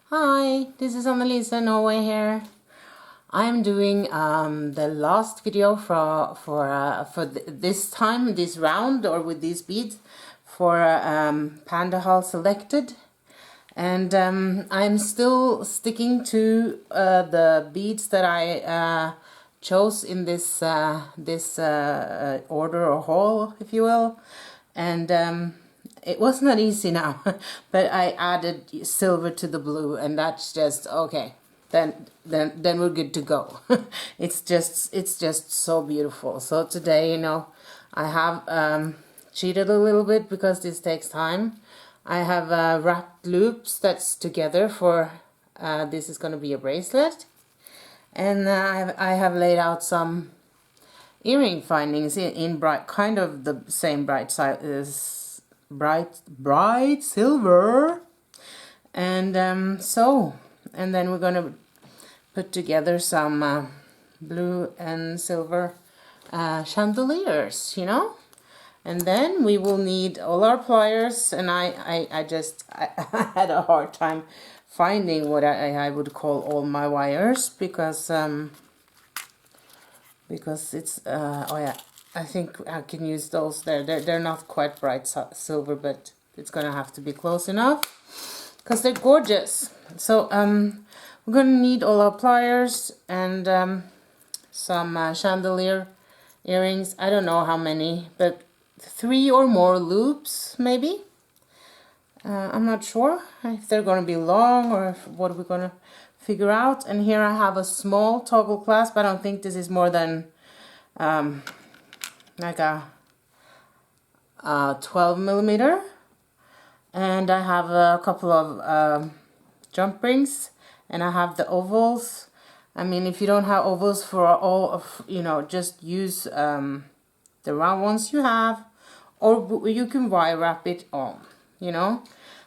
Hi, this is Annalisa Norway here. I'm doing the last video for this time, this round, or with these beads for Pandahall Selected, and I'm still sticking to the beads that I chose in this order or haul, if you will, and it was not easy now, but I added silver to the blue, and that's just okay. Then we're good to go. It's just so beautiful. So today, I have cheated a little bit because this takes time. I have wrapped loops that's together for this is going to be a bracelet, and I have laid out some earring findings in bright, kind of the same bright side as bright silver, and and then we're gonna put together some blue and silver chandeliers, and then we will need all our pliers, and I had a hard time finding what I would call all my wires because it's oh yeah, I think I can use those there. They're not quite bright silver, but it's gonna have to be close enough because they're gorgeous. So we're gonna need all our pliers and some chandelier earrings. I don't know how many, but 3 or more loops maybe. I'm not sure if they're gonna be long or what we're gonna figure out. And here I have a small toggle clasp. I don't think this is more than like a 12 millimeter, and I have a couple of jump rings, and I have the ovals. I mean, if you don't have ovals for all of, just use the round ones you have, or you can wire wrap it on.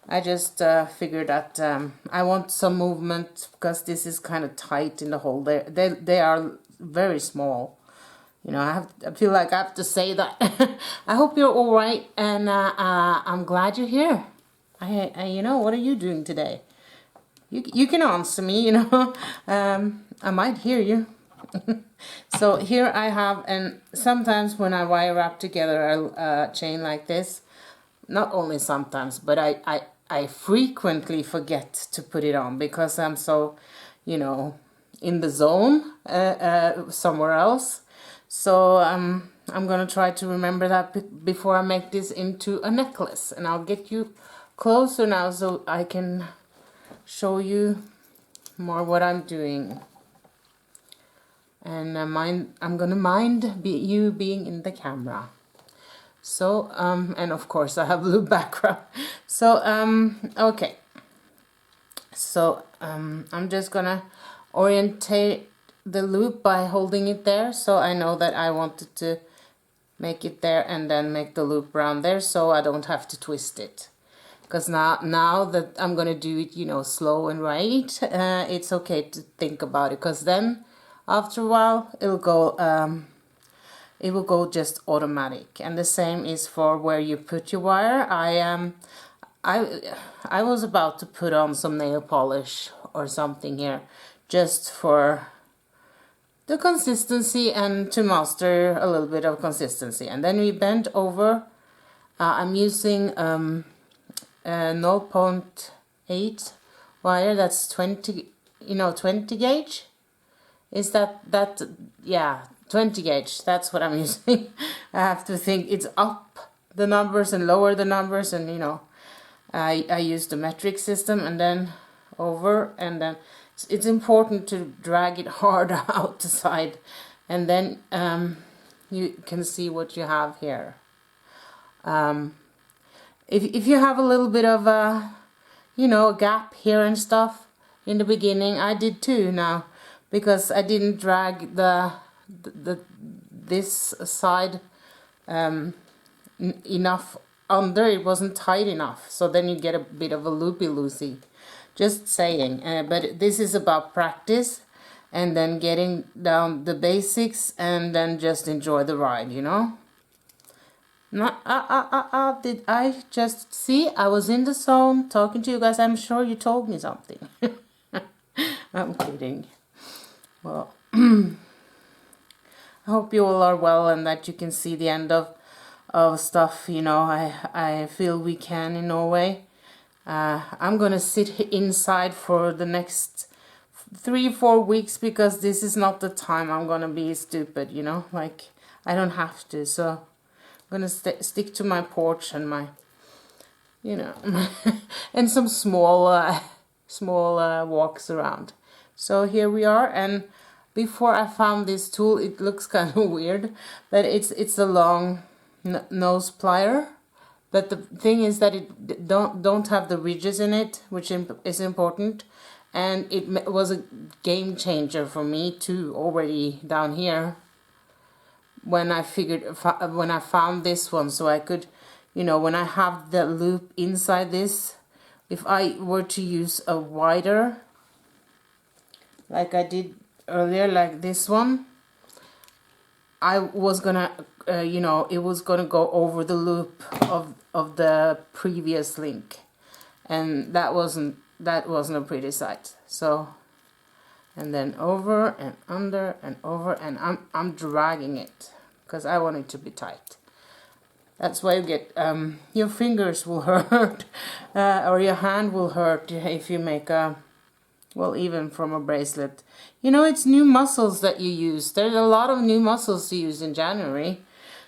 I just figured that I want some movement because this is kind of tight in the hole. They are very small. I feel like I have to say that. I hope you're all right, and I'm glad you're here. What are you doing today? You can answer me. I might hear you. So here I have, and sometimes when I wire wrap together a chain like this, not only sometimes, but I frequently forget to put it on because I'm so, in the zone somewhere else. So I'm gonna try to remember that before I make this into a necklace, and I'll get you closer now so I can show you more what I'm doing. And I'm gonna mind you being in the camera. So and of course I have blue background. So okay. So I'm just gonna orientate the loop by holding it there, so I know that I wanted to make it there and then make the loop around there, so I don't have to twist it. Because now that I'm gonna do it, slow and right, it's okay to think about it, because then after a while it will go just automatic. And the same is for where you put your wire. I was about to put on some nail polish or something here, just for the consistency and to master a little bit of consistency. And then we bend over. I'm using 0.8 wire. That's 20 gauge. Is that yeah, 20 gauge. That's what I'm using. I have to think it's up the numbers and lower the numbers, and I use the metric system, and then over, and then it's important to drag it hard out the side, and then you can see what you have here. If you have a little bit of a gap here and stuff in the beginning, I did too now, because I didn't drag this side enough under. It wasn't tight enough, so then you get a bit of a loopy-loosey. Just saying, but this is about practice, and then getting down the basics, and then just enjoy the ride, Did I just see? I was in the zone talking to you guys. I'm sure you told me something. I'm kidding. Well, I hope you all are well and that you can see the end of stuff. You know, I feel we can in Norway. I'm gonna sit inside for the next 3-4 weeks because this is not the time I'm gonna be stupid, you know, like I don't have to, so I'm gonna stick to my porch and my, you know, and some small walks around. So here we are, and before I found this tool, it looks kind of weird, but it's a long nose plier. But the thing is that it don't have the ridges in it, which is important, and it was a game changer for me too. Already down here, when I found this one, so I could, you know, when I have the loop inside this, if I were to use a wider, like I did earlier, like this one, I was gonna, you know, it was gonna go over the loop of the previous link, and that wasn't a pretty sight. So, and then over and under and over, and I'm dragging it because I want it to be tight. That's why you get your fingers will hurt or your hand will hurt if you make a, well, even from a bracelet. You know, it's new muscles that you use. There's a lot of new muscles to use in January,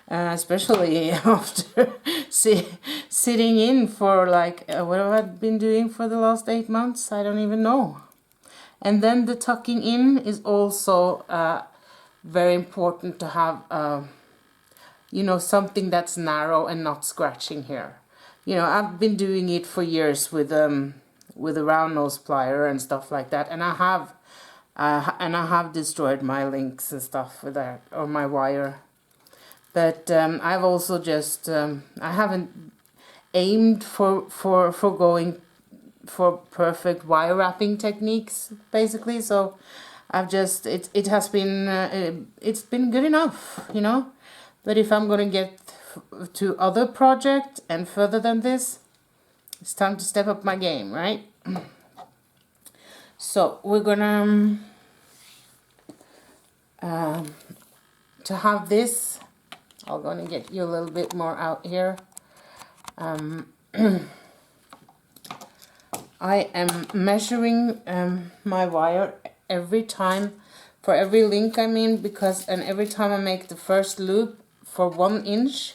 especially after sitting in for like, what have I been doing for the last 8 months? I don't even know. And then the tucking in is also very important to have, you know, something that's narrow and not scratching here. You know, I've been doing it for years with a round nose plier and stuff like that, and I have destroyed my links and stuff with that, or my wire. But I've also just I haven't aimed for going for perfect wire wrapping techniques, basically. So I've just it has been it's been good enough, you know. But if I'm gonna get to other project and further than this, it's time to step up my game, right? So we're gonna to have this, I'm gonna get you a little bit more out here. I am measuring my wire every time, for every link I mean, because, and every time I make the first loop for 1 inch,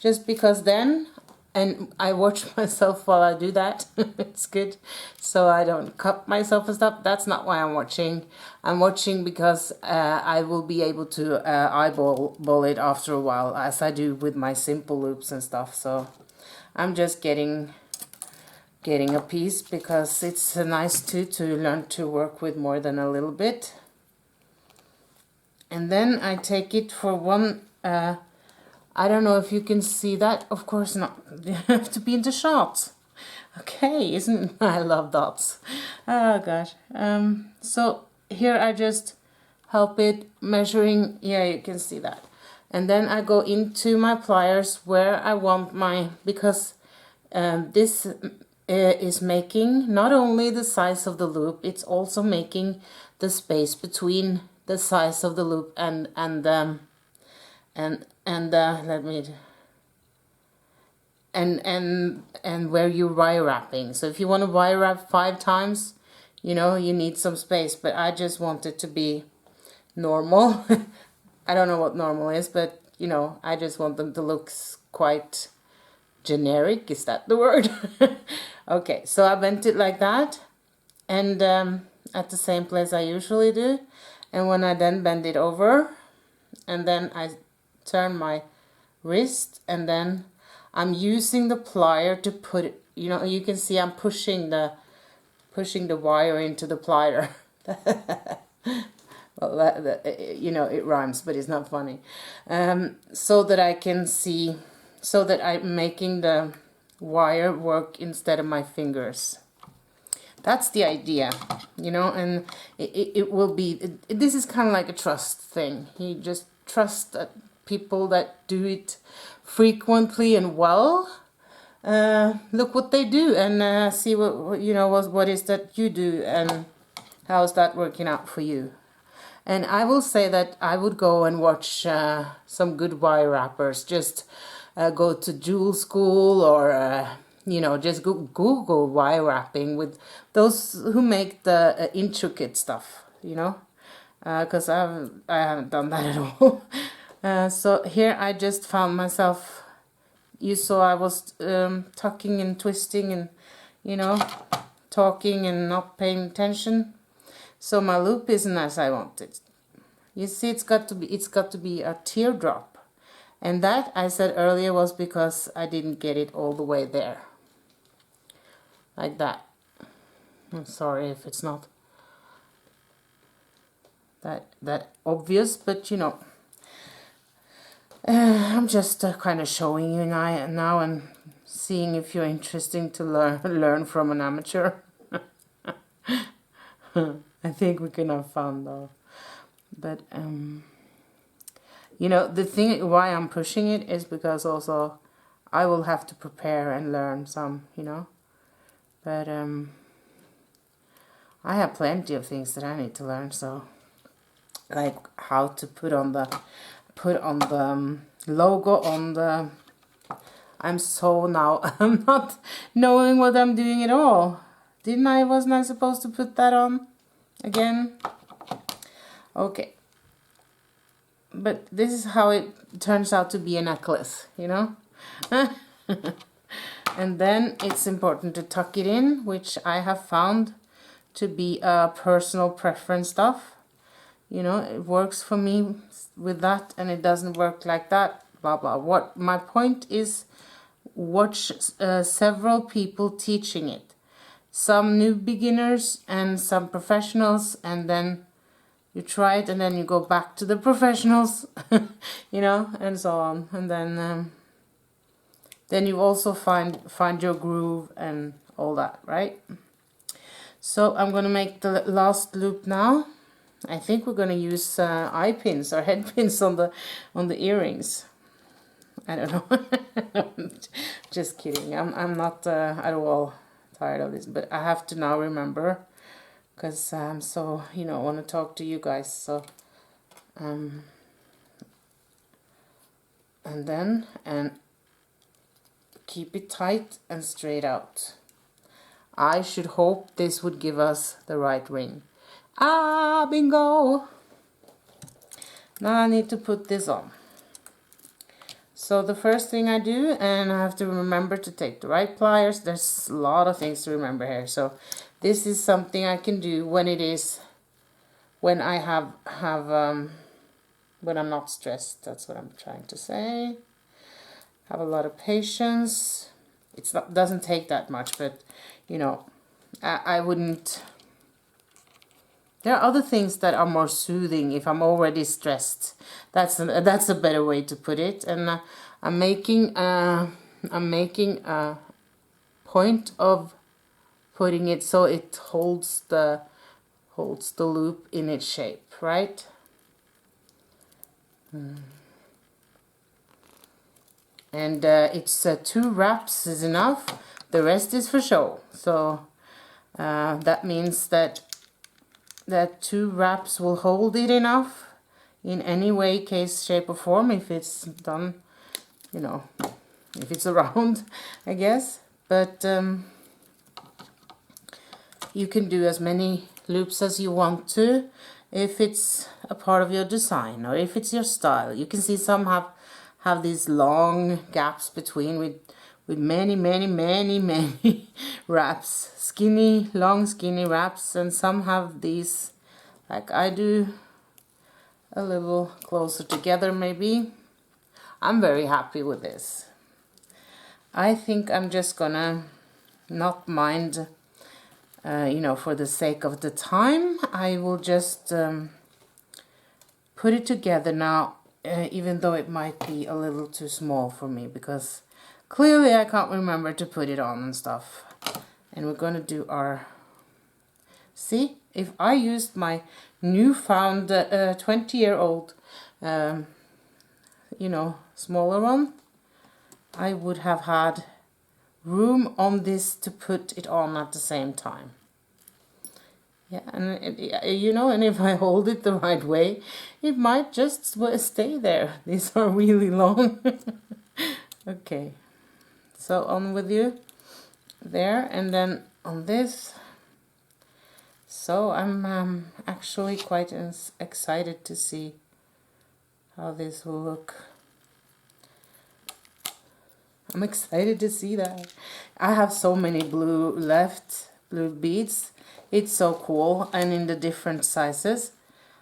just because then, and I watch myself while I do that. It's good, so I don't cut myself and stuff. That's not why I'm watching. I'm watching because I will be able to eyeball it after a while, as I do with my simple loops and stuff. So I'm just getting a piece because it's nice too to learn to work with more than a little bit. And then I take it for one. I don't know if you can see that. Of course not. You have to be in the shot. Okay, isn't I love dots. Oh gosh. So here I just help it measuring. Yeah, you can see that. And then I go into my pliers where I want my, because this is making not only the size of the loop, it's also making the space between the size of the loop and let me, and where you're wire wrapping. So if you want to wire wrap 5 times, you know, you need some space, but I just want it to be normal. I don't know what normal is, but you know, I just want them to look quite generic. Is that the word? Okay, so I bent it like that, and at the same place I usually do. And when I then bend it over, and then I turn my wrist, and then I'm using the plier to put it, you know, you can see I'm pushing the wire into the plier. Well, you know, it rhymes, but it's not funny. So that I can see, so that I'm making the wire work instead of my fingers. That's the idea, you know, and it will be, this is kind of like a trust thing. You just trust that people that do it frequently and well, look what they do, and see what you know, what is that you do, and how's that working out for you. And I will say that I would go and watch some good wire wrappers. Just go to Jewel School, or you know, just Google wire wrapping with those who make the intricate stuff, you know, because I haven't done that at all. So here I just found myself, you saw I was tucking and twisting and, you know, talking and not paying attention. So my loop isn't as I wanted. You see, it's got to be a teardrop. And that, I said earlier, was because I didn't get it all the way there. Like that. I'm sorry if it's not that obvious, but you know, I'm just kind of showing you now and seeing if you're interested to learn from an amateur. I think we can have fun though. But you know, the thing why I'm pushing it is because also I will have to prepare and learn some, you know. But I have plenty of things that I need to learn, so like how to put on the logo on the. I'm not knowing what I'm doing at all. Wasn't I supposed to put that on again? Okay. But this is how it turns out to be a necklace, you know? And then it's important to tuck it in, which I have found to be a personal preference stuff. You know, it works for me with that, and it doesn't work like that, blah blah. What my point is, watch several people teaching it. Some new beginners and some professionals, and then you try it, and then you go back to the professionals, you know, and so on. And then you also find your groove and all that, right? So I'm gonna make the last loop now. I think we're gonna use eye pins or head pins on the earrings. I don't know. Just kidding. I'm not at all tired of this, but I have to now remember, because I'm so, you know, want to talk to you guys. So and keep it tight and straight out. I should hope this would give us the right ring. Ah, bingo! Now I need to put this on. So the first thing I do, and I have to remember to take the right pliers. There's a lot of things to remember here. So this is something I can do when I have when I'm not stressed. That's what I'm trying to say. Have a lot of patience. Doesn't take that much, but you know, I wouldn't. There are other things that are more soothing if I'm already stressed. That's a better way to put it. And I'm making a point of putting it so it holds the loop in its shape, right? And it's 2 wraps is enough. The rest is for show. So that means that 2 wraps will hold it enough in any way, case, shape or form, if it's done, you know, if it's around, I guess. But you can do as many loops as you want to, if it's a part of your design or if it's your style. You can see some have these long gaps between with many wraps, long skinny wraps, and some have these, like I do, a little closer together maybe. I'm very happy with this. I think I'm just gonna not mind, you know, for the sake of the time, I will just put it together now, even though it might be a little too small for me, because clearly I can't remember to put it on and stuff. And we're going to do our... See, if I used my newfound 20-year-old you know, smaller one, I would have had room on this to put it on at the same time. Yeah, and you know, and if I hold it the right way, it might just stay there. These are really long. Okay, so on with you there, and then on this. So I'm actually quite excited to see how this will look. I'm excited to see that. I have so many blue beads. It's so cool, and in the different sizes.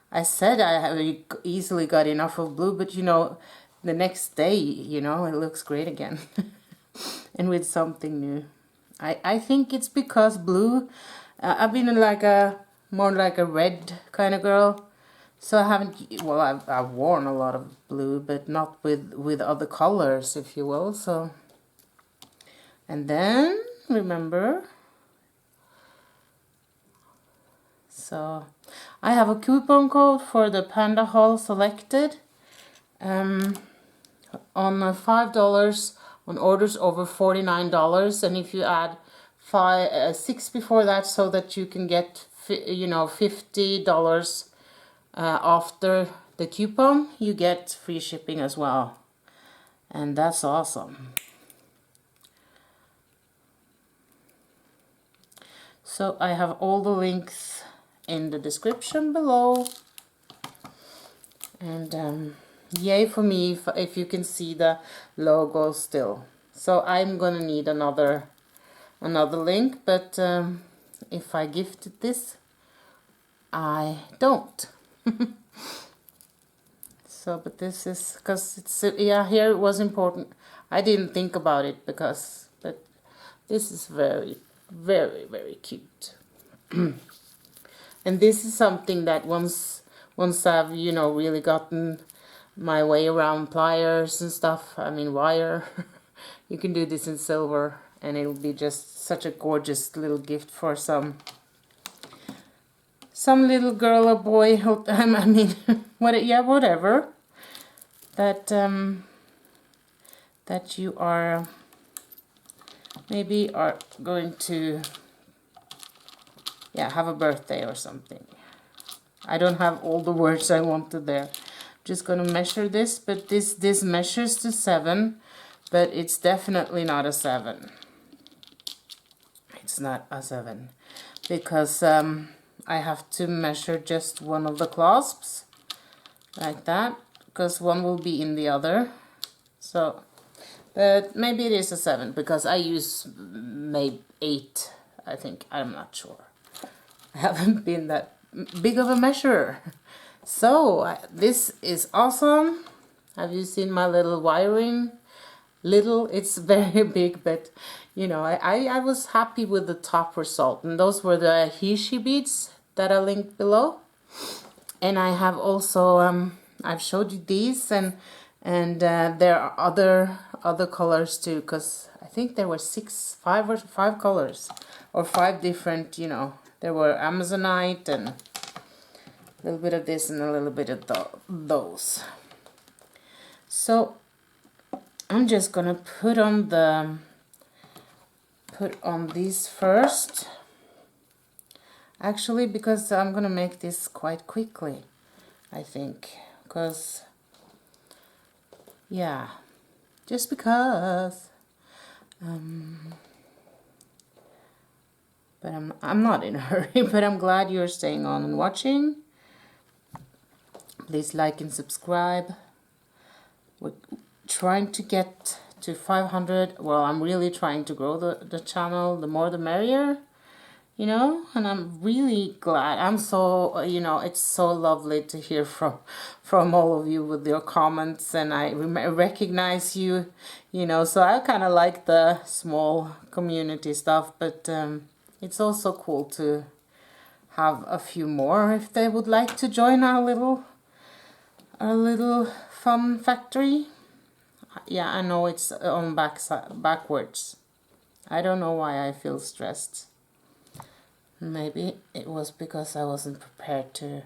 I said I have easily got enough of blue, but you know, the next day, you know, it looks great again. And with something new. I think it's because blue, I've been like more like a red kind of girl. So I haven't, well, I've worn a lot of blue, but not with other colors, if you will. So, and then remember, so I have a coupon code for the Pandahall Selected on $5 on orders over $49, and if you add 6 before that, so that you can get $50 after the coupon, you get free shipping as well, and that's awesome. So I have all the links in the description below, and yay for me if you can see the logo still. So I'm gonna need another link, but if I gifted this, I don't. So, but this is because it's, yeah, here it was important. I didn't think about it because, but this is very, very, very cute. And this is something that once I've, you know, really gotten my way around pliers and stuff, I mean wire, you can do this in silver, and it will be just such a gorgeous little gift for some little girl or boy, I mean, whatever, that that you are maybe are going to, yeah, have a birthday or something. I don't have all the words I wanted there. Just gonna measure this, but this measures to 7, but it's definitely not a 7. It's not a 7 because I have to measure just one of the clasps like that, because one will be in the other. So, but maybe it is a 7 because I use maybe 8, I think. I'm not sure. I haven't been that big of a measurer. So this is awesome. Have you seen my little wiring? It's very big, but you know, I was happy with the top result, and those were the Hishi beads that I linked below. And I have also I've showed you these, and there are other colors too, because I think there were 5 colors, or 5 different, you know, there were Amazonite and a little bit of this and a little bit of those. So I'm just gonna put on these first, actually, because I'm gonna make this quite quickly, I think, because, yeah, just because. But I'm not in a hurry, but I'm glad you're staying on and watching. Please like and subscribe. We're trying to get to 500. Well, I'm really trying to grow the channel. The more the merrier, you know, and I'm really glad. I'm so, you know, it's so lovely to hear from all of you with your comments, and I recognize you, you know, so I kind of like the small community stuff, but it's also cool to have a few more if they would like to join our little fun factory. Yeah, I know it's on backwards. I don't know why I feel stressed. Maybe it was because I wasn't prepared to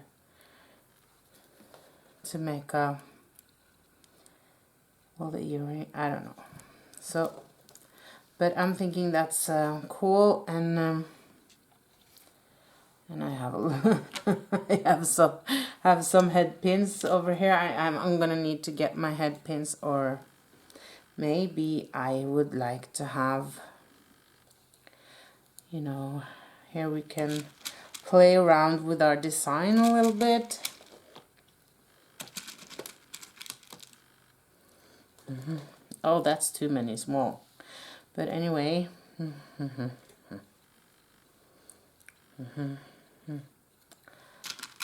make a Well, the earring, I don't know. So, but I'm thinking that's cool, and I have I have some head pins over here. I'm gonna need to get my head pins, or maybe I would like to have, you know, here we can play around with our design a little bit. Oh, that's too many small. But anyway.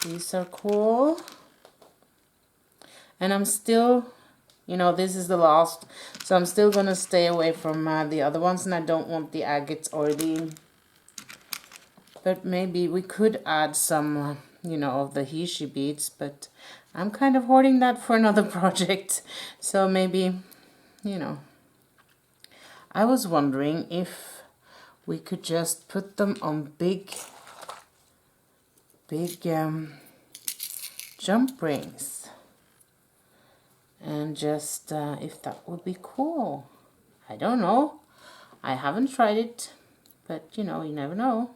These are cool. And I'm still, you know, this is the last, so I'm still gonna stay away from the other ones, and I don't want the agates or the, but maybe we could add some, you know, of the Hishi beads, but I'm kind of hoarding that for another project. So maybe, you know, I was wondering if we could just put them on big jump rings, and just if that would be cool. I don't know, I haven't tried it, but you know, you never know.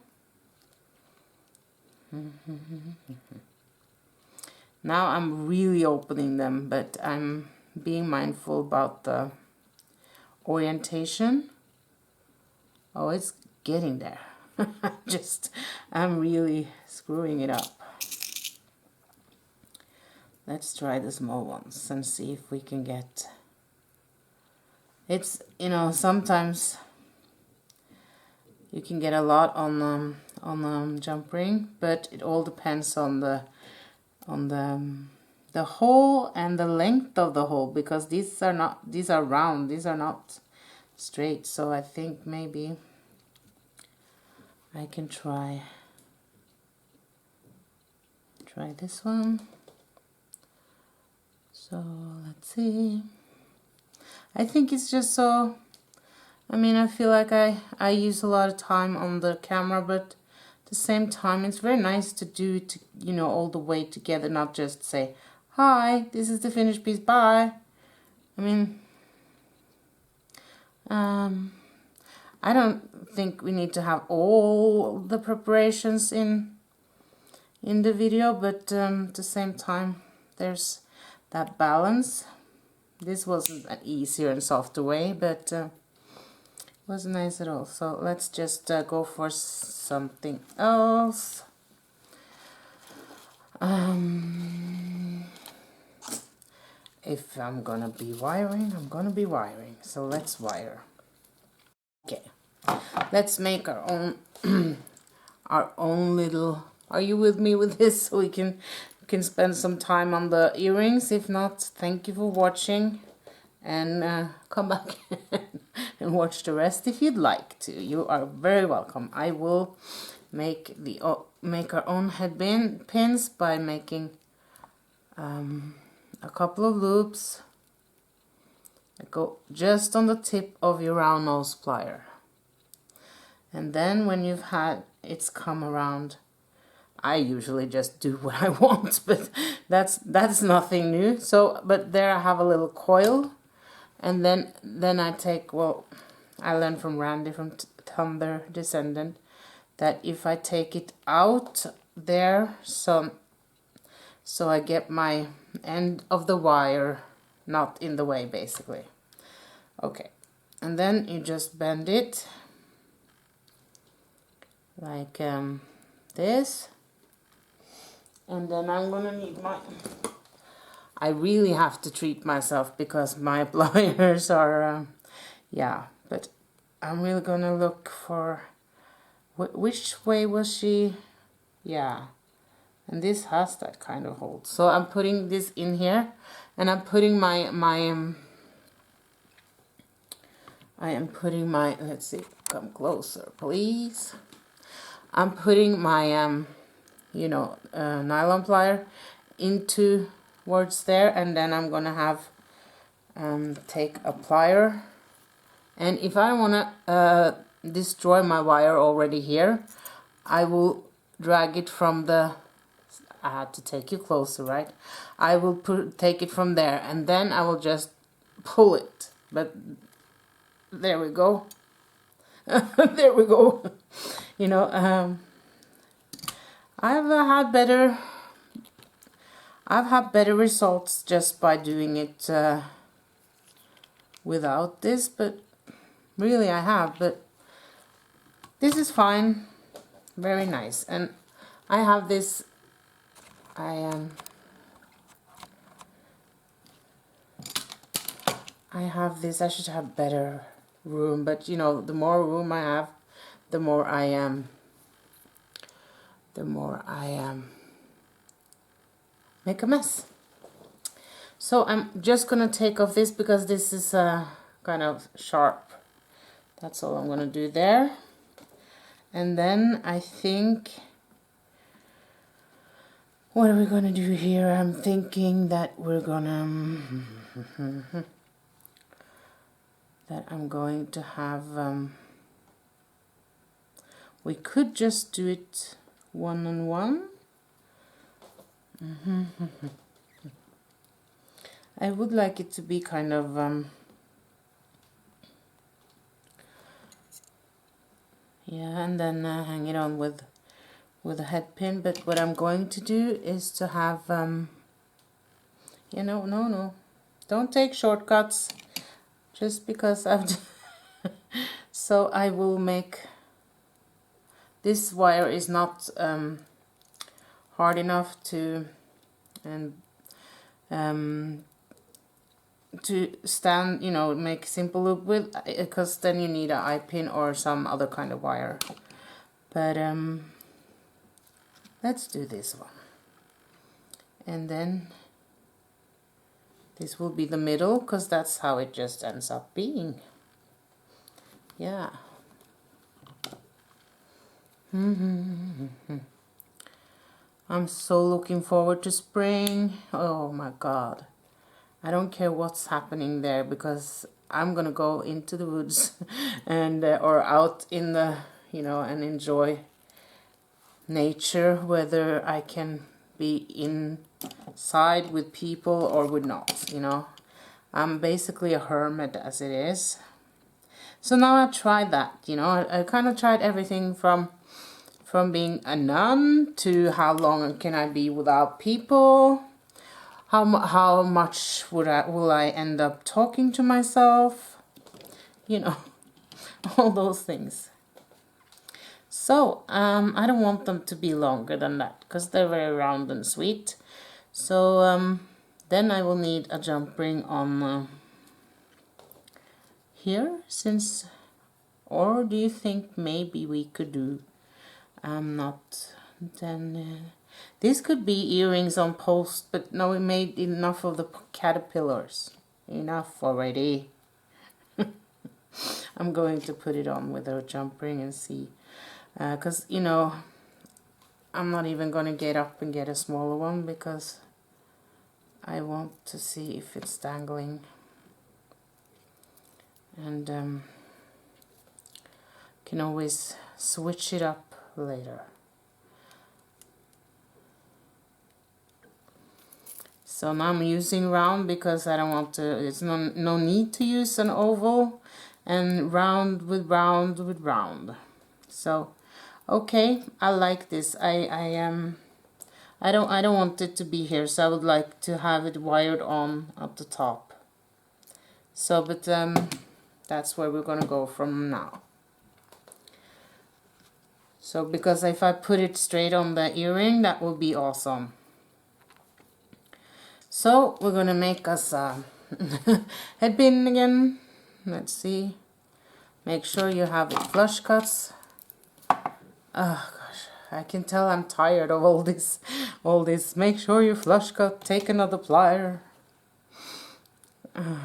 Now I'm really opening them, but I'm being mindful about the orientation. Oh, it's getting there. I'm really screwing it up. Let's try the small ones and see if we can get, it's, you know, sometimes you can get a lot on jump ring, but it all depends on the hole and the length of the hole, because these are round, these are not straight. So I think maybe I can try this one. So let's see. I think it's just so, I mean, I feel like I use a lot of time on the camera, but at the same time it's very nice to do it, you know, all the way together, not just say, hi, this is the finished piece, bye. I mean, I don't think we need to have all the preparations in the video, but at the same time there's that balance. This wasn't an easier and softer way, but wasn't nice at all. So let's just go for something else. If I'm gonna be wiring, I'm gonna be wiring. So let's wire. Okay, let's make our own our own little. Are you with me with this? So we can spend some time on the earrings. If not, thank you for watching, and come back and watch the rest if you'd like to. You are very welcome. I will make our own headband pins by making a couple of loops that go just on the tip of your round nose plier, and then when you've had it's come around, I usually just do what I want, but that's nothing new. So, but there I have a little coil, and then I take, well, I learned from Randy from Thunder Descendant that if I take it out there, so I get my end of the wire not in the way, basically. Okay, and then you just bend it like this. And then I'm gonna need I really have to treat myself because my pliers are, yeah, but I'm really gonna look for, which way was she? Yeah, and this has that kind of hold. So I'm putting this in here, and I'm putting I am putting my, let's see, come closer, please. I'm putting my, you know, nylon plier into towards there, and then I'm gonna have take a plier, and if I wanna destroy my wire already here, I will drag it from the, I had to take you closer, right? I will take it from there, and then I will just pull it, but there we go. There we go. You know, I've had better results just by doing it without this, but really I have, but this is fine. Very nice. And I have this, I have this, I should have better room, but you know, the more room I have, the more I make a mess. So I'm just gonna take off this because this is kind of sharp. That's all I'm gonna do there. And then I think, what are we gonna do here? I'm thinking that we're gonna that I'm going to have we could just do it one on one. I would like it to be kind of yeah, and then hang it on with a head pin. But what I'm going to do is to have you know, no, don't take shortcuts just because I've so I will make this wire is not hard enough to to stand, you know, make simple loop with, because then you need an eye pin or some other kind of wire. But let's do this one, and then this will be the middle, because that's how it just ends up being. Yeah. I'm so looking forward to spring. Oh my god. I don't care what's happening there, because I'm gonna go into the woods and or out in the, you know, and enjoy nature, whether I can be inside with people or with not, you know. I'm basically a hermit as it is. So now I tried that, you know, I kind of tried everything from being a nun to how long can I be without people, how much will I end up talking to myself, you know, all those things. So I don't want them to be longer than that, because they're very round and sweet. So then I will need a jump ring on here, since, or do you think maybe we could do not, then this could be earrings on post, but no, we made enough of the caterpillars. Enough already. I'm going to put it on with a jump ring and see, because you know, I'm not even going to get up and get a smaller one, because I want to see if it's dangling. And can always switch it up later. So now I'm using round because I don't want to, it's no need to use an oval, and round with round with round. So okay, I like this. I don't want it to be here, so I would like to have it wired on at the top. So but that's where we're gonna go from now. So because if I put it straight on the earring, that will be awesome. So we're gonna make us a head pin again. Let's see. Make sure you have it flush cuts. Oh gosh, I can tell I'm tired of all this. Make sure you flush cut. Take another plier. Oh,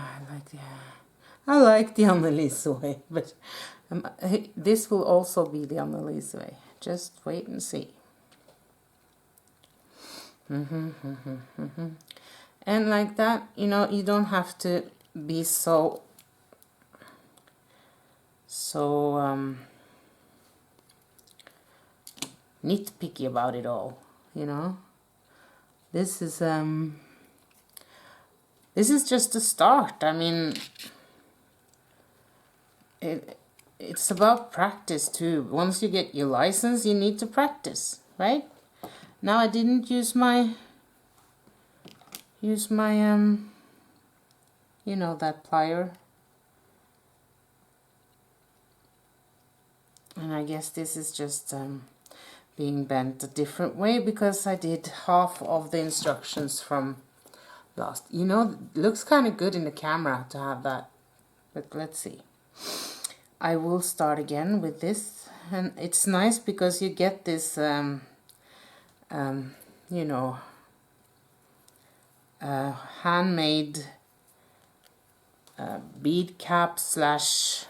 I like the Annalise way, but this will also be the Annalise way. Just wait and see. And like that, you know, you don't have to be so nitpicky about it all, you know. This this is just a start. I mean, it's about practice too. Once you get your license, you need to practice, right? Now I didn't use my you know, that plier, and I guess this is just being bent a different way because I did half of the instructions from last. You know, it looks kind of good in the camera to have that, but let's see. I will start again with this, and it's nice because you get this you know, handmade bead cap slash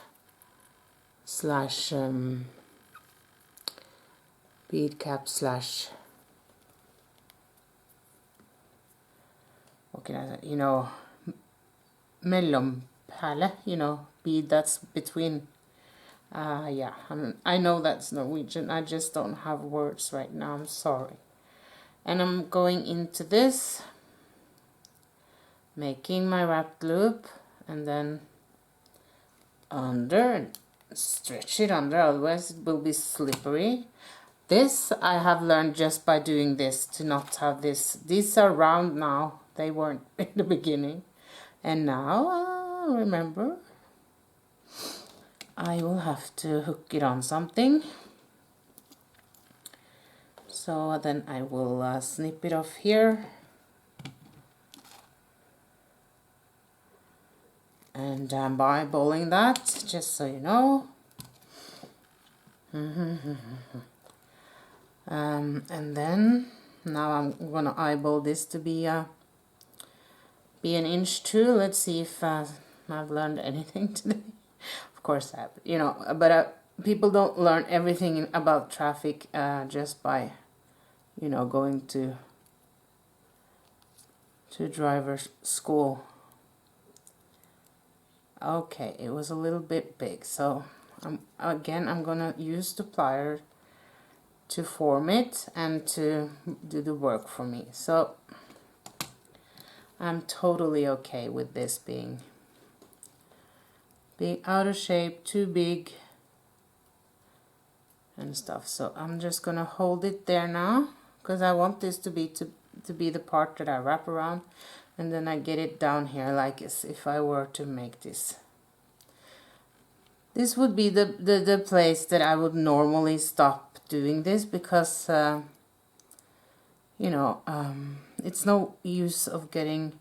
bead cap slash, what can I say, you know, mellompärle, you know, bead that's between. Yeah, I know that's Norwegian, I just don't have words right now, I'm sorry. And I'm going into this, making my wrapped loop, and then under, and stretch it under, otherwise it will be slippery. This I have learned just by doing this, to not have this. These are round now, they weren't in the beginning. And now, remember, I will have to hook it on something. So then I will snip it off here. And I'm eyeballing that, just so you know. And then, now I'm gonna eyeball this to be an inch too. Let's see if I've learned anything today. Of course I have, you know, but people don't learn everything about traffic just by, you know, going to driver's school. Okay, it was a little bit big, so I'm gonna use the plier to form it and to do the work for me. So I'm totally okay with this being out of shape, too big and stuff. So I'm just gonna hold it there now, because I want this to be the part that I wrap around, and then I get it down here like as if I were to make this. This would be the place that I would normally stop doing this, because you know, it's no use of getting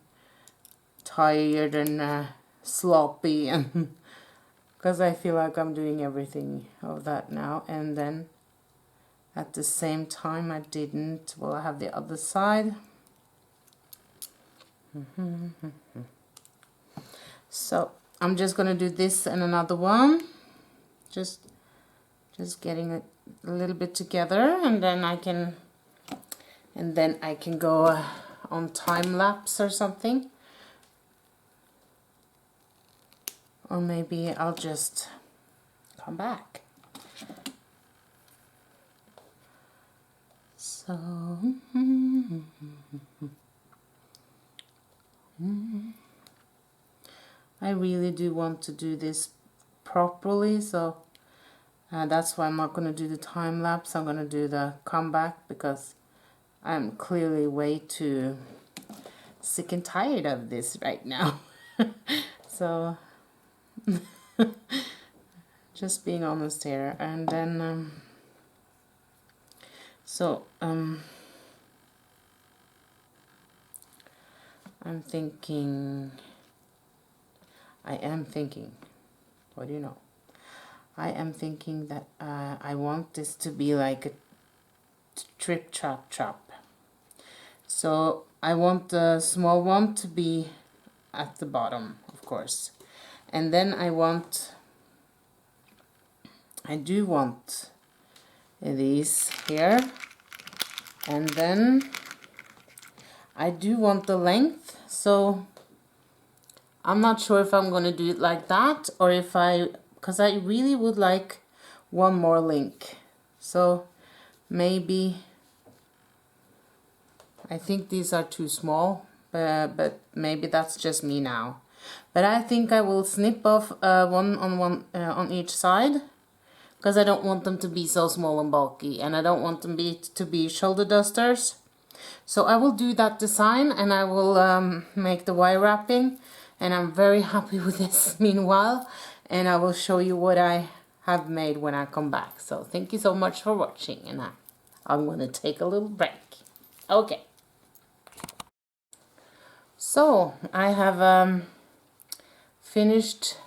tired and sloppy, and because I feel like I'm doing everything of that now. And then at the same time I didn't, well, I have the other side. So I'm just gonna do this and another one, just getting it a little bit together, and then I can go on time lapse or something, or maybe I'll just come back. So I really do want to do this properly, so that's why I'm not going to do the time lapse. I'm going to do the comeback, because I'm clearly way too sick and tired of this right now. So just being honest here. And then I am thinking, what do you know? I am thinking that I want this to be like a trip trap trap. So I want the small one to be at the bottom, of course. And then I do want these here. And then I do want the length, so I'm not sure if I'm going to do it like that, or if because I really would like one more link. So maybe, I think these are too small, but maybe that's just me now. But I think I will snip off one on each side, because I don't want them to be so small and bulky, and I don't want them to be shoulder dusters. So I will do that design, and I will make the wire wrapping, and I'm very happy with this meanwhile, and I will show you what I have made when I come back. So thank you so much for watching, and I'm going to take a little break. Okay. So I have finished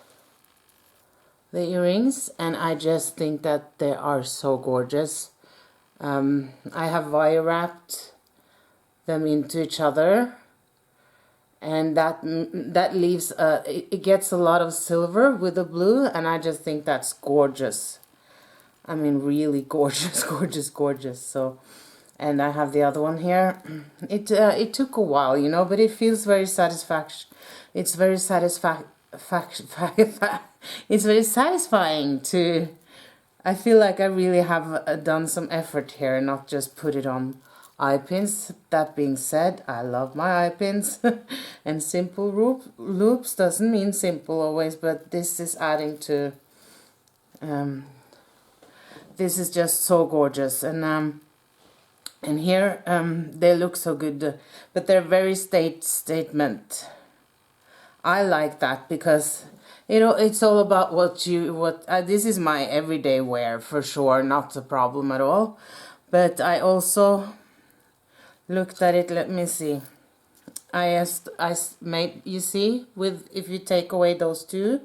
the earrings, and I just think that they are so gorgeous. I have wire wrapped them into each other, and that leaves it gets a lot of silver with the blue, and I just think that's gorgeous. I mean, really gorgeous, gorgeous, gorgeous. So, and I have the other one here. It took a while, you know, but it feels very satisfaction. It's very it's very satisfying to. I feel like I really have done some effort here, not just put it on eye pins. That being said, I love my eye pins, and simple loops doesn't mean simple always, but this is adding to. This is just so gorgeous, and here they look so good, but they're very statement. I like that because, you know, it's all about this is my everyday wear for sure, not a problem at all. But I also looked at it. Let me see. I made, you see, with, if you take away those two,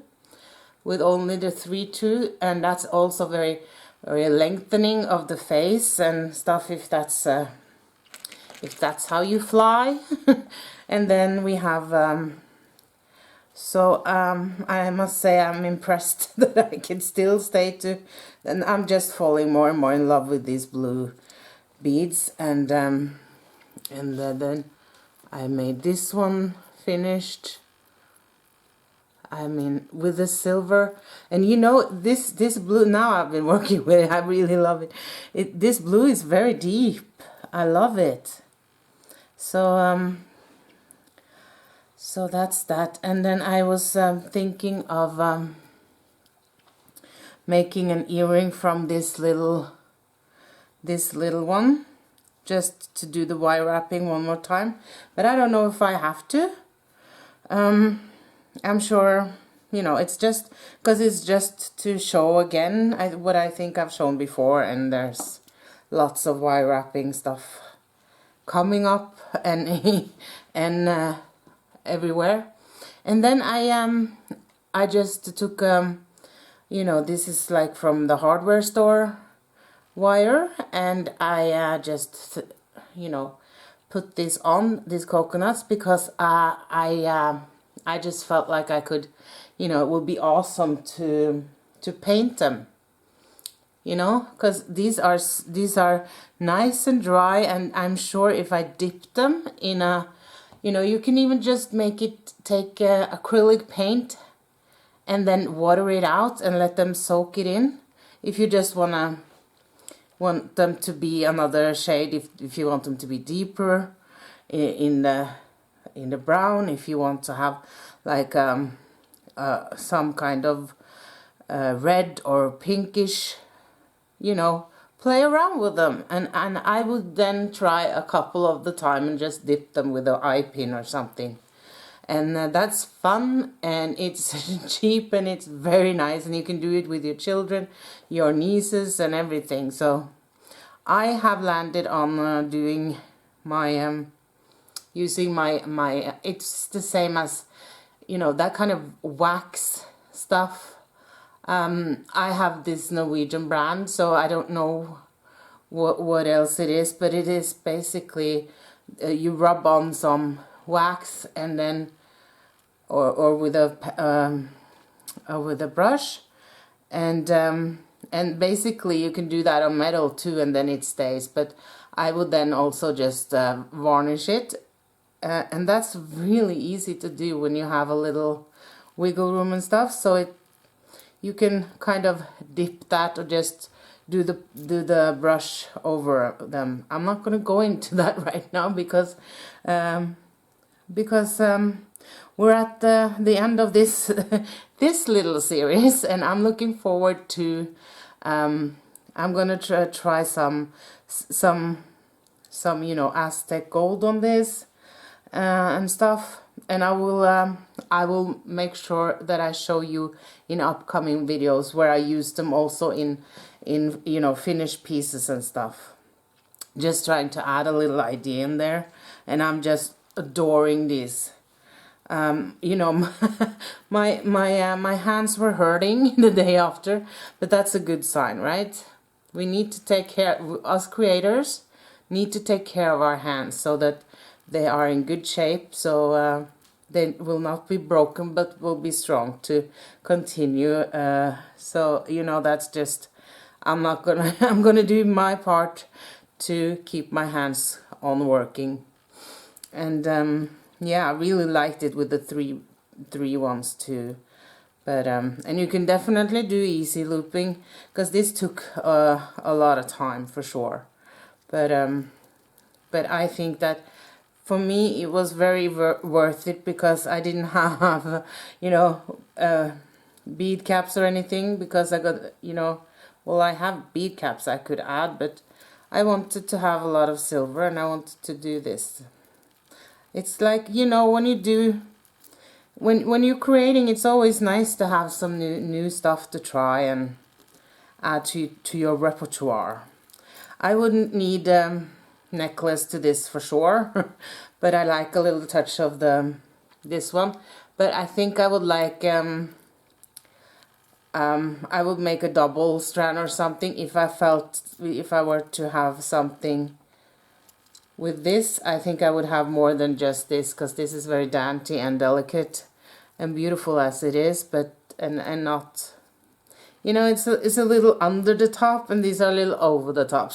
with only the 3-2, and that's also very lengthening of the face and stuff, if that's how you fly. And then we have I must say I'm impressed that I can still stay to, and I'm just falling more and more in love with these blue beads, and then I made this one finished. I mean, with the silver, and you know, this blue, now I've been working with it, I really love it. This blue is very deep. I love it. So that's that. And then I was thinking of making an earring from this little one, just to do the wire wrapping one more time. But I don't know if I have to. I'm sure, you know, it's just because it's just to show again what I think I've shown before, and there's lots of wire wrapping stuff coming up and everywhere. And then I just took you know, this is like from the hardware store wire, and I just, you know, put this on these coconuts because I just felt like I could, you know, it would be awesome to paint them, you know, because these are nice and dry, and I'm sure if I dip them in a, you know, you can even just take acrylic paint and then water it out and let them soak it in. If you just want them to be another shade, if you want them to be deeper in the brown, if you want to have like some kind of red or pinkish, you know, play around with them. And I would then try a couple of the time and just dip them with an eye pin or something. And that's fun, and it's cheap, and it's very nice, and you can do it with your children, your nieces, and everything. So I have landed on doing my using my it's the same as, you know, that kind of wax stuff. I have this Norwegian brand, so I don't know what else it is, but it is basically you rub on some wax, and then or with a brush, and basically you can do that on metal too, and then it stays. But I would then also just varnish it, and that's really easy to do when you have a little wiggle room and stuff. So you can kind of dip that, or just do the brush over them. I'm not going to go into that right now because because we're at the end of this this little series, and I'm looking forward to I'm gonna try some you know, Aztec gold on this and stuff, and I will make sure that I show you in upcoming videos where I use them also in you know, finished pieces and stuff. Just trying to add a little idea in there, and I'm just adoring these. You know, my hands were hurting the day after, but that's a good sign, right? We need to take care, us creators need to take care of our hands so that they are in good shape, so they will not be broken but will be strong to continue. So you know, that's just, I'm gonna do my part to keep my hands on working. And yeah, I really liked it with the three ones too. But and you can definitely do easy looping, because this took a lot of time for sure. But I think that for me it was very worth it, because I didn't have you know, bead caps or anything, because I got, you know, well, I have bead caps I could add, but I wanted to have a lot of silver, and I wanted to do this. It's like, you know, when you do, when you're creating, it's always nice to have some new stuff to try and add to your repertoire. I wouldn't need necklace to this for sure, but I like a little touch of this one. But I think I would like I would make a double strand or something if I were to have something with this. I think I would have more than just this, because this is very dainty and delicate and beautiful as it is, but and not, you know, it's a little under the top, and these are a little over the top.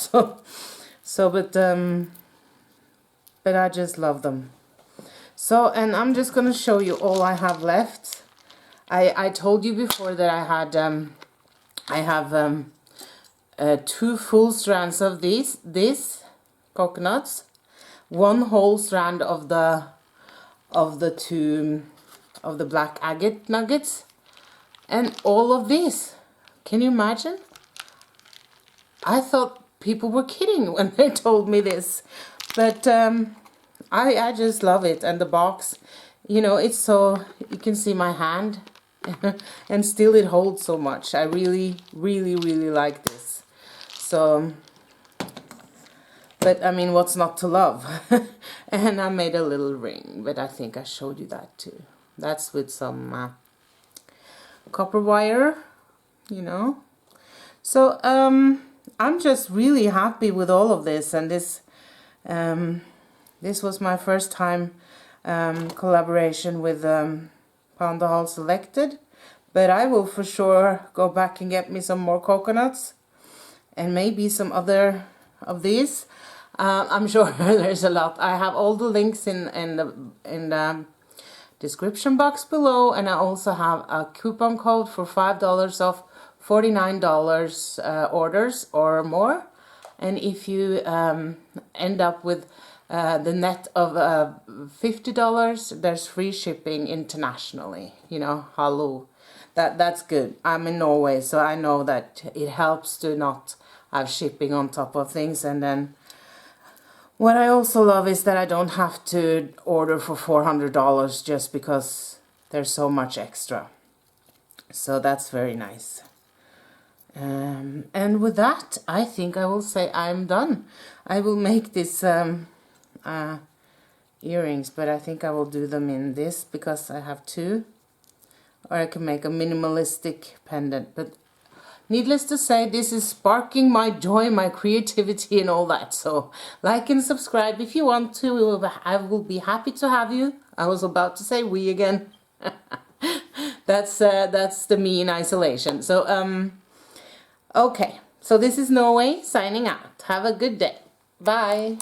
But I just love them. So, and I'm just gonna show you all I have left. I told you before that I have 2 full strands of these coconuts, 1 whole strand of the black agate nuggets, and all of these. Can you imagine? I thought people were kidding when they told me this, but I just love it. And the box, you know, it's so, you can see my hand and still it holds so much. I really like this. So, but I mean, what's not to love? And I made a little ring, but I think I showed you that too. That's with some copper wire, you know. So I'm just really happy with all of this, and this was my first time collaboration with Pandahall Selected, but I will for sure go back and get me some more coconuts and maybe some other of these. I'm sure there's a lot. I have all the links in the description box below, and I also have a coupon code for $5 off $49 orders or more. And if you end up with the net of $50, there's free shipping internationally. You know, hello, that's good. I'm in Norway, so I know that it helps to not have shipping on top of things. And then what I also love is that I don't have to order for $400 just because there's so much extra. So that's very nice. And with that, I think I will say I'm done. I will make this earrings, but I think I will do them in this because I have 2. Or I can make a minimalistic pendant. But needless to say, this is sparking my joy, my creativity and all that. So like and subscribe if you want to. I will be happy to have you. I was about to say we again. That's the me in isolation. So okay, so this is Norway signing out. Have a good day. Bye.